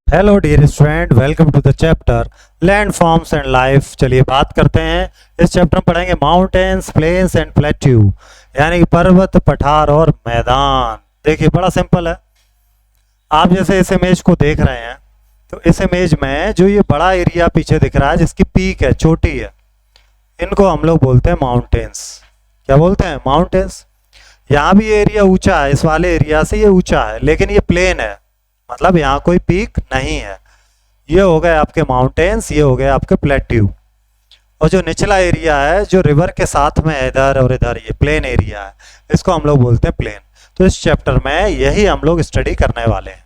Hello dear student, welcome to the chapter land forms and life. चलिए बात करते हैं। इस चैप्टर में पढ़ेंगे माउंटेन्स, प्लेन्स एंड प्लेट्यू, यानी कि पर्वत, पठार और मैदान। देखिए बड़ा सिंपल है। आप जैसे इस इमेज को देख रहे हैं तो इस इमेज में जो ये बड़ा एरिया पीछे दिख रहा है जिसकी पीक है, चोटी है, इनको हम लोग बोलते हैं माउंटेन्स। क्या बोलते हैं? माउंटेन्स। यहाँ भी ये एरिया ऊंचा है, इस वाले एरिया से ये ऊंचा है, लेकिन ये प्लेन है, मतलब यहाँ कोई पीक नहीं है। ये हो गए आपके माउंटेन्स, ये हो गए आपके प्लेट्यू। और जो निचला एरिया है जो रिवर के साथ में है, इधर और इधर, ये प्लेन एरिया है, इसको हम लोग बोलते हैं प्लेन। तो इस चैप्टर में यही हम लोग स्टडी करने वाले हैं।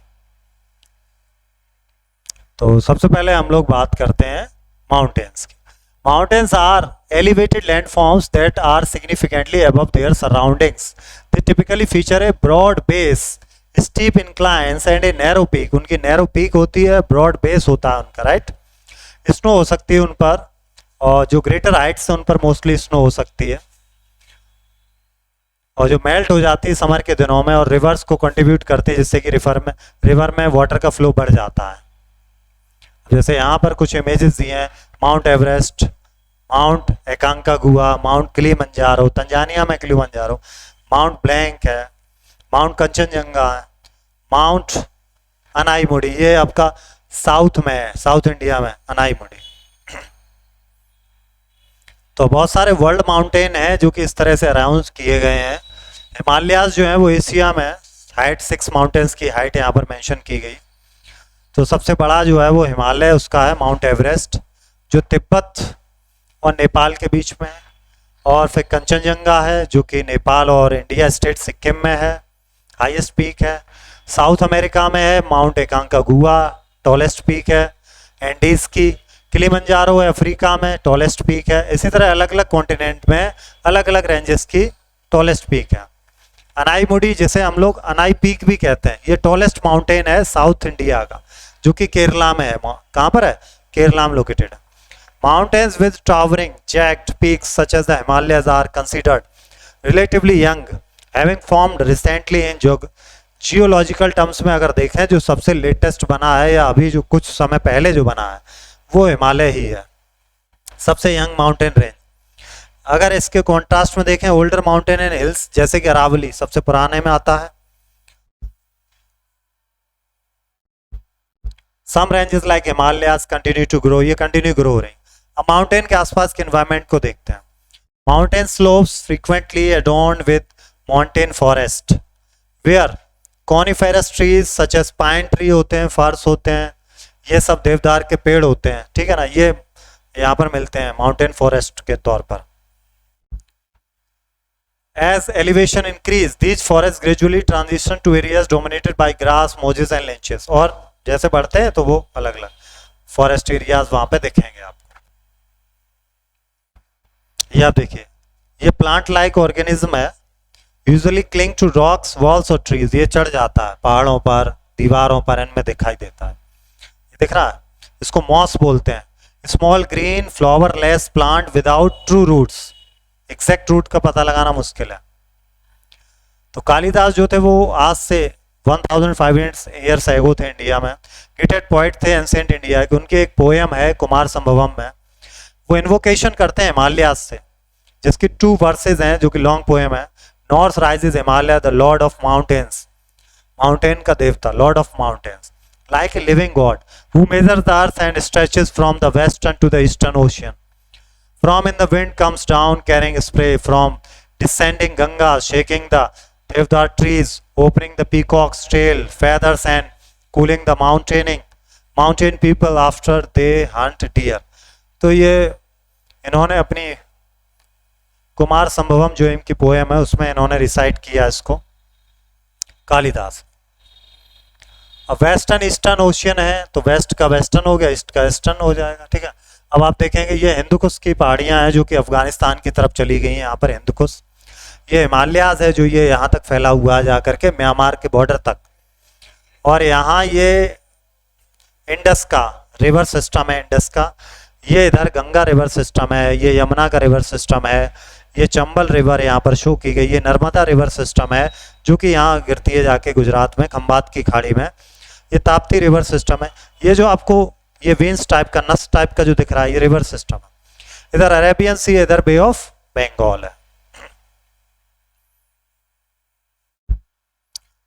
तो सबसे पहले हम लोग बात करते हैं माउंटेन्स की। Mountains are elevated landforms that are significantly above their surroundings. They typically feature a broad base, steep inclines and a narrow peak. उनकी narrow peak होती है, broad base होता है उनका, राइट। स्नो हो सकती है उन पर, और जो ग्रेटर हाइट्स हैं उन पर मोस्टली स्नो हो सकती है, और जो मेल्ट हो जाती है समर के दिनों में, और रिवर्स को कंट्रीब्यूट करती है जिससे कि रिवर में वाटर का फ्लो बढ़ जाता है। जैसे यहाँ पर कुछ इमेजेस दिए हैं, mount Everest, mount एकांकागुआ, mount Kilimanjaro, Tanzania में किलिमंजारो, माउंट ब्लैंक है, माउंट कंचनजंगा है, माउंट अनाईमुडी, ये आपका साउथ में है, साउथ इंडिया में अनाईमुडी। तो बहुत सारे वर्ल्ड माउंटेन हैं जो कि इस तरह से अनाउंस किए गए हैं। हिमालयाज जो है वो एशिया में हाइट 6 माउंटेन्स की हाइट यहाँ पर मेंशन की गई। तो सबसे बड़ा जो है वो हिमालय, उसका है माउंट एवरेस्ट, जो तिब्बत और नेपाल के बीच में है। और फिर कंचनजंगा है जो कि नेपाल और इंडिया स्टेट सिक्किम में है, हाईएस्ट पीक है। साउथ अमेरिका में है माउंट एकांकागुआ, टॉलेस्ट पीक है। एंडीज की किलिमंजारो है अफ्रीका में, टॉलेस्ट पीक है। इसी तरह अलग अलग कॉन्टिनेंट में अलग अलग रेंजेस की टॉलेस्ट पीक है। अनाईमुडी, जिसे हम लोग अनाई पीक भी कहते हैं, ये टॉलेस्ट माउंटेन है साउथ इंडिया का, जो कि केरला में है। कहाँ पर है? केरला में लोकेटेड है। Mountains with towering, jagged peaks such as the Himalayas are considered relatively young, having formed recently in geological terms में अगर देखें जो सबसे लेटेस्ट बना है या अभी जो कुछ समय पहले जो बना है वो हिमालय ही है, सबसे यंग माउंटेन रेंज। अगर इसके कॉन्ट्रास्ट में देखें ओल्डर माउंटेन एंड हिल्स, जैसे कि अरावली सबसे पुराने में आता है। Some ranges like Himalayas continue to grow, ये कंटिन्यू ग्रो हो रही। अब माउंटेन के आसपास के एनवायरनमेंट को देखते हैं। Mountain slopes frequently adorned with montane forest, where coniferous trees such as pine tree होते हैं, फर्स होते हैं, ये सब देवदार के पेड़ होते हैं, ठीक है ना, ये यहाँ पर मिलते हैं माउंटेन फॉरेस्ट के तौर पर। As elevation increase, these forests gradually transition to areas dominated by grass, mosses and lynches, और जैसे बढ़ते हैं तो वो अलग अलग फॉरेस्ट एरियाज वहां पे दिखेंगे आपको। ये आप देखिए, ये प्लांट लाइक ऑर्गेनिज्म है, usually cling to rocks, walls और ट्रीज। ये चढ़ जाता है पहाड़ों पर, दीवारों पर, इनमें दिखाई देता है। ये दिख रहा है, इसको मॉस बोलते हैं। Small green flowerless plant without true roots, exact root का पता लगाना मुश्किल है। तो कालिदास जो थे वो आज से 1500 ईयर्स एगो थे इंडिया में, ग्रेटेड पोइट थे एंसेंट इंडिया के। उनकी एक पोएम है कुमार संभवम में, वो इन्वोकेशन करते हैं हिमालयाज से, जिसकी 2 वर्सेज हैं जो कि लॉन्ग पोएम है। North rises Himalaya the lord of mountains, mountain का देवता, lord of mountains, like a living god who measures the earth and stretches from the western to the eastern ocean. From in the wind comes down carrying spray from descending Ganga, shaking the deodar trees, opening the peacock's tail feathers and cooling the mountain people after they hunt deer। तो ये इन्होंने अपनी कुमार संभवम जो इनकी poem है उसमें इन्होंने recite किया इसको, कालिदास। अब वेस्टर्न ईस्टर्न ओशियन है, तो वेस्ट का वेस्टर्न हो गया, ईस्ट का ईस्टर्न हो जाएगा, ठीक है। अब आप देखेंगे ये हिंदुकुश की पहाड़ियां हैं जो कि अफगानिस्तान की तरफ चली गई हैं, यहाँ पर हिंदुकुश। ये हिमालयाज है जो ये यहाँ तक फैला हुआ है जाकर के म्यांमार के बॉर्डर तक। और यहाँ ये इंडस का रिवर सिस्टम है, इंडस का। ये इधर गंगा रिवर सिस्टम है, ये यमुना का रिवर सिस्टम है, ये चंबल रिवर यहाँ पर शो की गई, ये नर्मदा रिवर सिस्टम है जो कि यहाँ गिरती है जाके गुजरात में खंबात की खाड़ी में। ये ताप्ती रिवर सिस्टम है। ये जो आपको ये वेन्स टाइप का, नस टाइप का जो दिख रहा है, ये रिवर सिस्टम है। इधर अरेबियन सी, इधर बे ऑफ बंगाल है।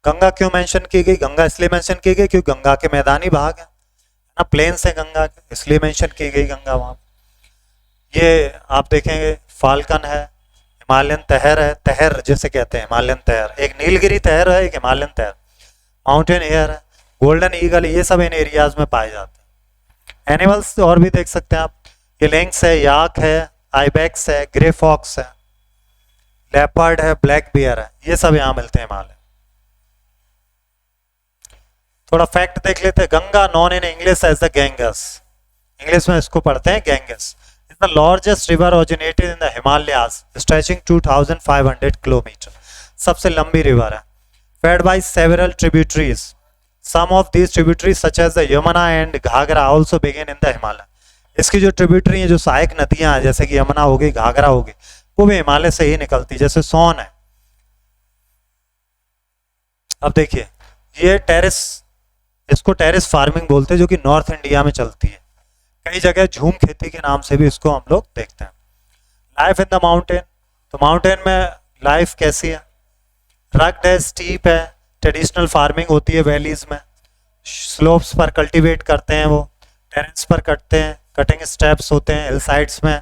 गंगा क्यों मेंशन की गई? गंगा इसलिए मेंशन की गई क्योंकि गंगा के मैदानी भाग है ना, प्लेन से गंगा के, इसलिए मेंशन की गई गंगा वहां। ये आप देखेंगे फाल्कन है, हिमालयन तहर है, तहर जिसे कहते हैं हिमालयन तहर, एक नीलगिरी तहर है, एक हिमालयन तहर, माउंटेन एयर है, गोल्डन ईगल, ये सब इन एरियाज में पाए जाते हैं। एनिमल्स और भी देख सकते हैं आप, ये लिंक्स है, याक है, आइबेक्स है, ग्रे फॉक्स है, लेपर्ड है, ब्लैक बियर है, ये सब यहाँ मिलते हैं हिमालय। थोड़ा फैक्ट देख लेते हैं। Ganga known in English as the Ganges, English में इसको पढ़ते हैं Ganges, is the largest river originated in the Himalayas stretching 2500 kilometres, सबसे लंबी रिवर है, fed by several tributaries, some of these tributaries such as the Yamuna and Ghaghara also begin in the Himalaya. इसकी जो tributary है, जो सहायक नदियां हैं, जैसे कि यमुना होगी, घाघरा होगी, वो भी हिमालय से ही निकलती, जैसे सोन है। अब देखिए ये टेरेस, इसको टेरेस फार्मिंग बोलते हैं, जो कि नॉर्थ इंडिया में चलती है, कई जगह झूम खेती के नाम से भी इसको हम लोग देखते हैं। लाइफ इन द माउंटेन, तो माउंटेन में लाइफ कैसी है? रग्ड है, स्टीप है, ट्रेडिशनल फार्मिंग होती है वैलीज में, स्लोप्स पर कल्टीवेट करते हैं, वो टेरेस पर कटते हैं, कटिंग स्टेप्स होते हैं हिल साइड्स में।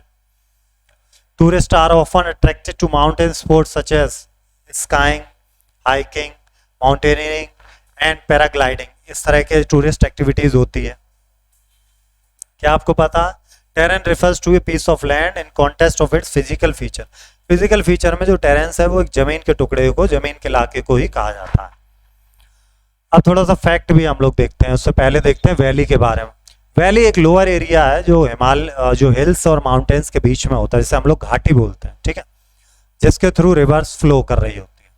Tourist are often attracted to mountain sports such as skiing, hiking, mountaineering and paragliding, इस तरह के टूरिस्ट एक्टिविटीज होती है। क्या आपको पता? Terrain refers to a piece of land in contest of its physical feature, physical feature में जो टेरेंस है वो एक जमीन के टुकड़े को, जमीन के इलाके को ही कहा जाता है। अब थोड़ा सा फैक्ट भी हम लोग देखते हैं, उससे पहले देखते हैं वैली के बारे में। वैली एक लोअर एरिया है जो जो हिल्स और माउंटेन्स के बीच में होता है, जिसे हम लोग घाटी बोलते हैं, ठीक है, जिसके थ्रू रिवर्स फ्लो कर रही होती है।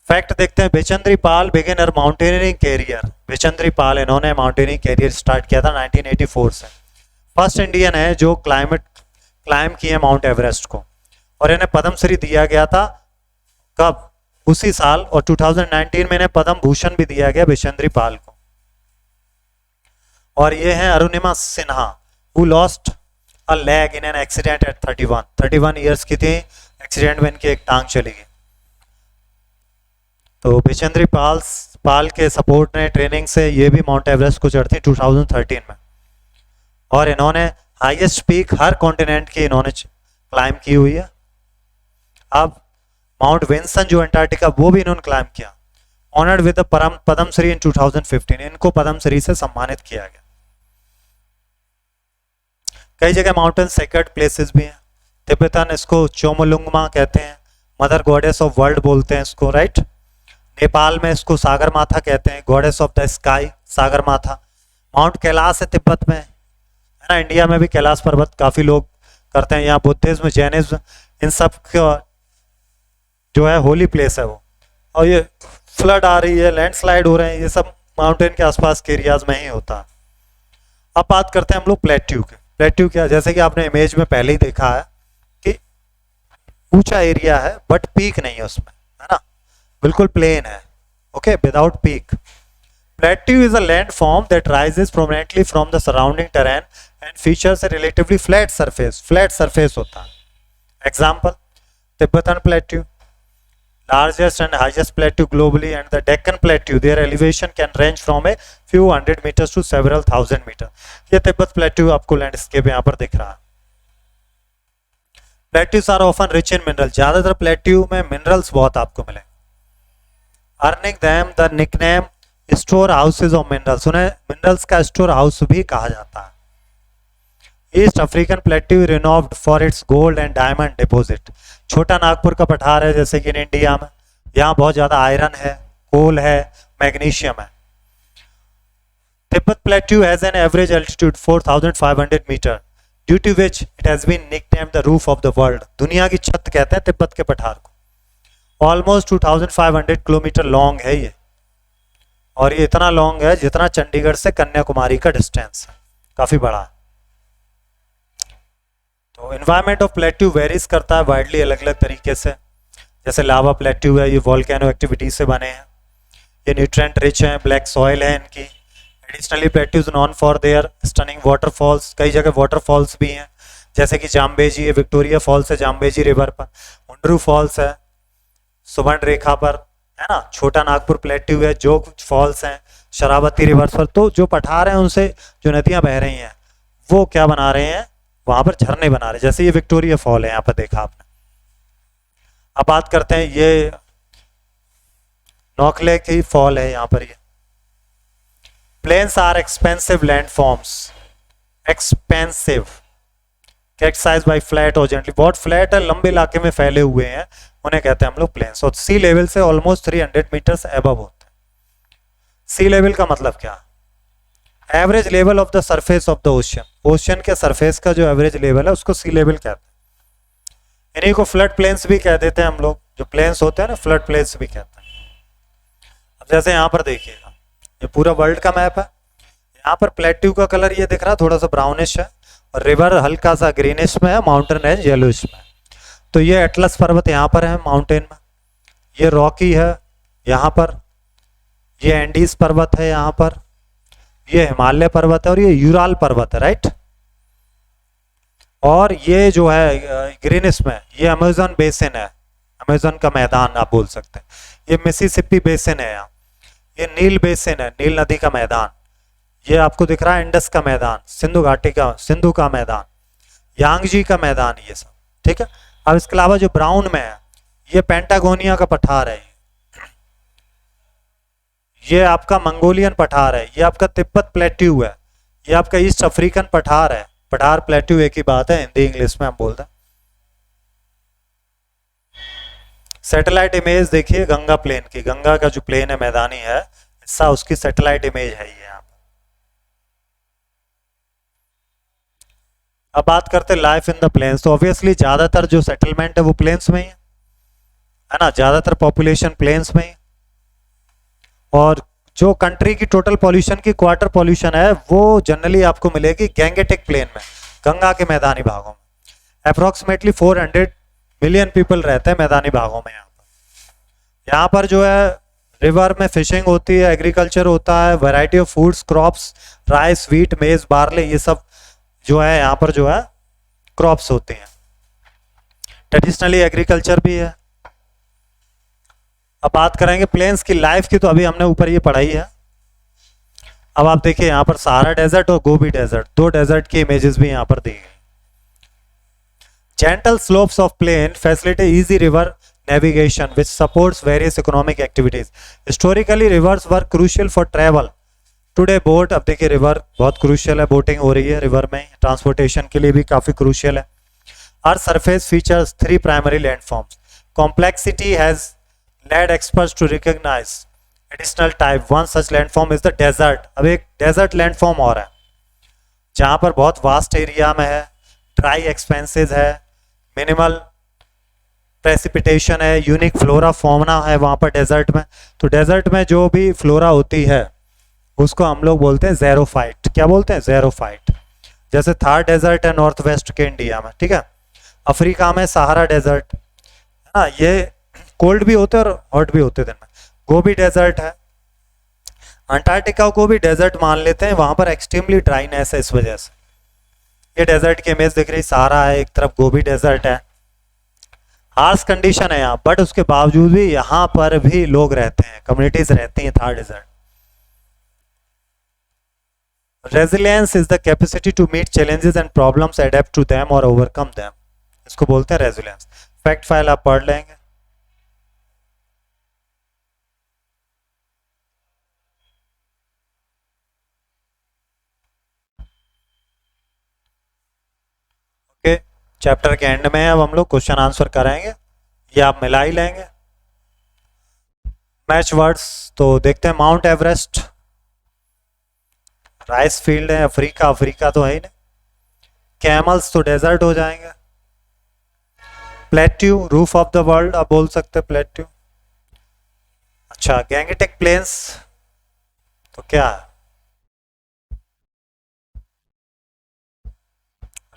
फैक्ट देखते हैं, बिचंद्री पाल बिगिनर माउंटेनियरिंग कैरियर, बिचंद्री पाल इन्होंने माउंटेनियरिंग कैरियर स्टार्ट किया था 1984 से। फर्स्ट इंडियन है जो क्लाइम किए माउंट एवरेस्ट को, और इन्हें पद्म श्री दिया गया था कब? उसी साल, और 2019 में इन्हें पद्म भूषण भी दिया गया बिचंद्री पाल को। और ये हैं Arunima Sinha, who lost a leg in an accident at 31 years की थी, एक्सीडेंट में इनकी एक टांग चली गई। तो बिचंद्री पाल के सपोर्ट ने, ट्रेनिंग से ये भी माउंट एवरेस्ट को चढ़ती 2013 में, और इन्होंने हाईएस्ट पीक हर कॉन्टिनेंट की इन्होंने क्लाइम की हुई है। अब माउंट विंसन जो अंटार्कटिका, वो भी इन्होंने क्लाइम किया, ऑनर्ड विद पद्म श्री इन 2015, इनको पद्म श्री से सम्मानित किया गया। कई जगह माउंटेन सेक्रेड प्लेसेस भी हैं, तिब्बतन इसको चोमोलुंगमा कहते हैं, मदर गॉडेस ऑफ वर्ल्ड बोलते हैं इसको, राइट। नेपाल में इसको सागर माथा कहते हैं, गॉडेस ऑफ द स्काई, सागर माथा। माउंट कैलाश है तिब्बत में, है ना। इंडिया में भी कैलाश पर्वत काफी लोग करते हैं, यहाँ बुद्धिज्म, जैनिज्म, इन सब का जो है होली प्लेस है वो। और ये फ्लड आ रही है, लैंडस्लाइड हो रहे हैं, ये सब माउंटेन के आसपास के एरियाज में ही होता है। अब बात करते हैं हम लोग प्लेट्यू के। प्लेट्यू क्या, जैसे कि आपने इमेज में पहले ही देखा है कि ऊंचा एरिया है बट पीक नहीं है उसमें, है ना, बिल्कुल प्लेन है, okay, without peak. Plateau is a land form that rises prominently from the surrounding terrain and features A relatively flat surface होता है। Example, Tibetan plateau, largest and highest plateau globally, and the Deccan Plateau, their elevation can range from a few hundred meters to several thousand meters. ये Tibet plateau आपको landscape यहाँ पर दिख रहा है। Plateaus are often rich in mineral, ज्यादातर plateau में minerals बहुत आपको मिले। Earning them the nickname store houses of minerals, उन्हें मिनरल्स का स्टोर हाउस भी कहा जाता है। East African plateau renowned for its gold and diamond deposit, Chota Nagpur का पठार है जैसे कि इन इंडिया में, यहाँ बहुत ज्यादा आयरन है, कोल है, मैग्नीशियम है। Tibet plateau has an average altitude 4500 metre, due to which it has been nicknamed the roof of the world, दुनिया की छत कहते हैं तिब्बत के पठार को। ऑलमोस्ट 2500 किलोमीटर लॉन्ग है ये, और ये इतना लॉन्ग है जितना चंडीगढ़ से कन्याकुमारी का डिस्टेंस है, काफी बड़ा है। तो एनवायरनमेंट ऑफ प्लेट्यू वेरीज करता है वाइडली, अलग अलग तरीके से। जैसे लावा प्लेट्यू है, ये वोल्केनो एक्टिविटी से बने हैं, ये न्यूट्रिएंट रिच हैं, ब्लैक सॉइल है इनकी, additionally plateau is non for their stunning waterfalls, कई जगह वाटरफॉल्स भी हैं, जैसे कि जाम्बेजी है, विक्टोरिया फॉल्स है जाम्बेजी रिवर पर, उंडरू फॉल्स है सुवर्ण रेखा पर, है ना, छोटा नागपुर प्लेट्यू है, जो फॉल्स हैं शरावती रिवर्स पर। तो जो पठार हैं उनसे जो नदियां बह रही हैं वो क्या बना रहे हैं, वहां पर झरने बना रहे हैं, जैसे ये विक्टोरिया फॉल है यहाँ पर देखा आपने। अब बात करते हैं, ये नौखले की फॉल है यहाँ पर। ये plains are expensive landforms, expensive characterized by flat और जेंटली, बहुत फ्लैट है, लंबे इलाके में फैले हुए हैं, उन्हें कहते हैं हम लोग प्लेन्स, और सी लेवल से ऑलमोस्ट 300 मीटर्स एबव होते हैं। सी लेवल का मतलब क्या, average level of the surface of the ocean, ocean के सरफेस का जो एवरेज लेवल है उसको सी लेवल कहते हैं। इन्हीं को फ्लड प्लेन्स भी कह देते हैं हम लोग, जो प्लेन्स होते हैं ना फ्लड प्लेन्स भी कहते हैं। अब जैसे यहाँ पर देखिएगा, ये पूरा वर्ल्ड का मैप है, यहाँ पर प्लेट्यू का कलर ये दिख रहा है थोड़ा सा ब्राउनिश है, और रिवर हल्का सा ग्रीनिश में है, माउंटेन रेंज येलोइश में। तो ये एटलस पर्वत यहाँ पर है माउंटेन में, ये रॉकी है यहाँ पर, ये एंडीज पर्वत है यहाँ पर, ये हिमालय पर्वत है, और ये यूराल पर्वत है, राइट। और ये जो है ग्रीनिश में, ये अमेजन बेसिन है, अमेजन का मैदान आप बोल सकते हैं। ये मिसिसिपी बेसिन है यहाँ, ये नील बेसिन है, नील नदी का मैदान। ये आपको दिख रहा है इंडस का मैदान, सिंधु घाटी का, सिंधु का मैदान, यांगजी का मैदान, ये सब ठीक है। अब इसके अलावा जो ब्राउन में है, ये पेंटागोनिया का पठार है, ये आपका मंगोलियन पठार है, ये आपका तिब्बत प्लेट्यू है, ये आपका ईस्ट अफ्रीकन पठार है। पठार प्लेट्यू एक ही बात है, हिंदी इंग्लिश में हम बोलते हैं। सैटेलाइट इमेज देखिए गंगा प्लेन की, गंगा का जो प्लेन है मैदानी है हिस्सा, उसकी सैटेलाइट इमेज है ये यहाँ पर। अब बात करते हैं लाइफ इन द प्लेन्स, तो ऑब्वियसली ज्यादातर जो सेटलमेंट है वो प्लेन्स में ही है ना, ज्यादातर पॉपुलेशन प्लेन्स में ही। और जो कंट्री की टोटल पॉल्यूशन की क्वार्टर पॉल्यूशन है वो जनरली आपको मिलेगी गैंगेटिक प्लेन में, गंगा के मैदानी भागों में। अप्रोक्सीमेटली 400 मिलियन पीपल रहते हैं मैदानी भागों में। यहाँ पर जो है रिवर में फिशिंग होती है, एग्रीकल्चर होता है, variety of foods, crops, rice, wheat, मेज, बार्ले, ये सब जो है यहाँ पर जो है क्रॉप्स होते हैं। ट्रेडिशनली एग्रीकल्चर भी है। अब बात करेंगे प्लेन्स की लाइफ की, तो अभी हमने ऊपर ये पढ़ाई है। अब आप देखिए यहाँ पर सहारा डेजर्ट और गोबी डेजर्ट, दो डेजर्ट की इमेजेस भी यहाँ पर दी गई। Gentle slopes of plain facilitate easy river navigation which supports various economic activities. Historically rivers were crucial for travel. Today boat, अब देखिए रिवर बहुत क्रूशियल है, बोटिंग हो रही है रिवर में, ट्रांसपोर्टेशन के लिए भी काफी क्रूशियल है। Earth surface features 3 primary landforms. Complexity has led experts to recognize additional type. One such landform is the desert. अब एक desert landform और है जहां पर बहुत वास्ट एरिया में है, ड्राई एक्सपेंसेस है, मिनिमल प्रेसिपिटेशन है, यूनिक फ्लोरा फॉर्मना है वहां पर डेजर्ट में। तो डेजर्ट में जो भी फ्लोरा होती है उसको हम लोग बोलते हैं ज़ेरोफाइट। क्या बोलते हैं? ज़ेरोफाइट। जैसे थार डेजर्ट है नॉर्थ वेस्ट के इंडिया में, ठीक है। अफ्रीका में सहारा डेजर्ट है ना, ये कोल्ड भी होते हैं और हॉट भी होते हैं दिन में। गोबी डेजर्ट है। अंटार्कटिका को भी डेजर्ट मान लेते हैं, वहां पर एक्सट्रीमली ड्राइनेस है इस वजह से। ये डेजर्ट की इमेज दिख रही, सहारा है एक तरफ, गोबी डेजर्ट है। हार्श कंडीशन है यहाँ, बट उसके बावजूद भी यहाँ पर भी लोग रहते हैं, कम्युनिटीज रहती हैं Thar desert. Resilience is the capacity to meet challenges and problems, adept to them और ओवरकम देम, इसको बोलते हैं रेजिलियंस। फैक्ट फाइल आप पढ़ लेंगे। ओके, चैप्टर के एंड में अब हम लोग क्वेश्चन आंसर करेंगे, ये आप मिला ही लेंगे। मैच वर्ड्स तो देखते हैं। माउंट एवरेस्ट, राइस फील्ड है, अफ्रीका, अफ्रीका तो है ही नहीं। कैमल्स तो डेजर्ट हो जाएंगे। Plateau, roof of the world आप बोल सकते हैं प्लेट्यू। अच्छा, गैंगेटिक प्लेन्स तो क्या है?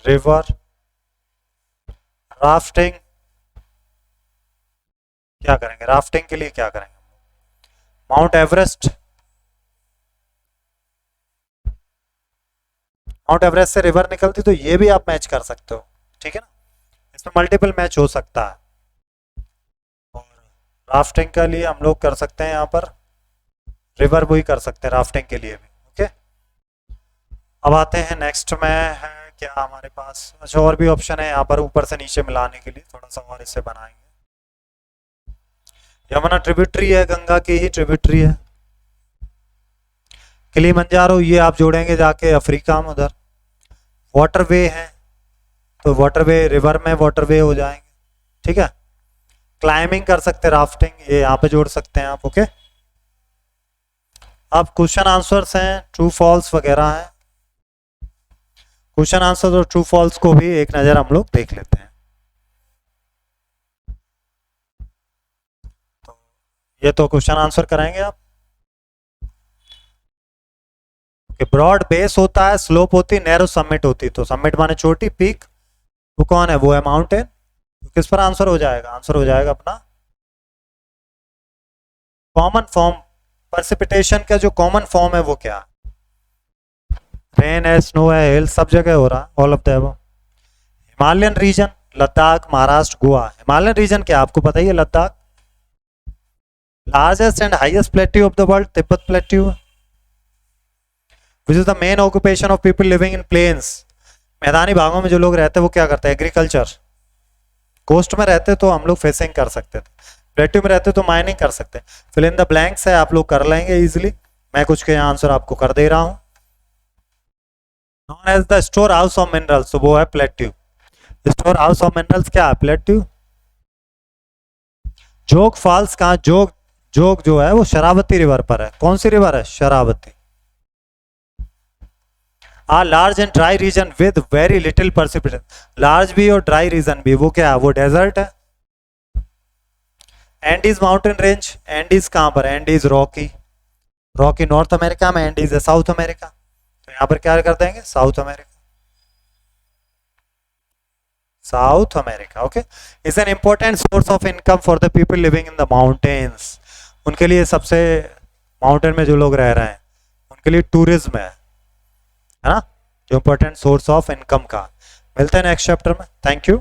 रिवर, राफ्टिंग, क्या करेंगे राफ्टिंग के लिए, क्या करेंगे? माउंट एवरेस्ट, माउंट एवरेस्ट से रिवर निकलती, तो ये भी आप मैच कर सकते हो, ठीक है ना। इसमें मल्टीपल मैच हो सकता है। और राफ्टिंग के लिए हम लोग कर सकते हैं यहाँ पर रिवर वही कर सकते हैं राफ्टिंग के लिए भी। ओके, अब आते हैं नेक्स्ट में है क्या हमारे पास, अच्छा और भी ऑप्शन है यहाँ पर ऊपर से नीचे मिलाने के लिए, थोड़ा सा और इसे बनाएंगे। यमुना ट्रिब्यूटरी है, गंगा की ही ट्रिब्यूटरी है। किलिमंजारो ये आप जोड़ेंगे जाके अफ्रीका में उधर। वाटरवे है तो वाटरवे रिवर में वाटरवे हो जाएंगे, ठीक है। क्लाइंबिंग कर सकते हैं, राफ्टिंग ये यहाँ पे जोड़ सकते हैं आप। ओके, अब क्वेश्चन आंसर्स हैं, ट्रू फॉल्स वगैरह हैं। क्वेश्चन आंसर और ट्रू फॉल्स को भी एक नज़र हम लोग देख लेते हैं। तो ये तो क्वेश्चन आंसर कराएंगे आप। ब्रॉड बेस होता है, स्लोप होती है, नैरो समिट होती है। तो समिट माने चोटी, पीक वो कौन है, वो है माउंटेन। तो किस पर आंसर हो जाएगा, आंसर हो जाएगा अपना कॉमन फॉर्म। प्रेसिपिटेशन का जो कॉमन फॉर्म है वो क्या है, रेन है, स्नो है, हिल, सब जगह हो रहा, all of the above. Himalayan region, Ladakh, Maharashtra, Goa. Himalayan region क्या आपको पता ही है, Ladakh. Largest and highest plateau of the world, Tibet plateau. Which is the main occupation of people living in plains. मैदानी भागों में जो लोग रहते हैं वो क्या करते हैं, एग्रीकल्चर। कोस्ट में रहते तो हम लोग फिशिंग कर सकते थे, प्लेट्यू में रहते तो माइनिंग कर सकते। फिल इन द ब्लैंक्स है, आप लोग कर लेंगे इजिली। मैं कुछ के आंसर आपको कर दे रहा हूं। Known as the store house of minerals, तो वो है plateau. Store house of minerals क्या है, प्लेट्यू। जोग फॉल्स कहाँ, जोग जोग जो है वो शरावती रिवर पर है। कौन सी रिवर है, Sharavathi. A large and dry region with very little precipitation। Large भी और ड्राई रीजन भी, वो क्या है, वो डेजर्ट है। एंडीज माउंटेन रेंज, एंडीज कहां पर, Andes Rocky. Rocky north America में, एंडीज है साउथ अमेरिका। तो यहां पर क्या कर देंगे, south America. South America, okay. Is an important source of income for the people living in the mountains. उनके लिए सबसे, माउंटेन में जो लोग रह रहे हैं उनके लिए टूरिज्म है ना, जो इंपॉर्टेंट सोर्स ऑफ इनकम का। मिलते हैं नेक्स्ट चैप्टर में, थैंक यू।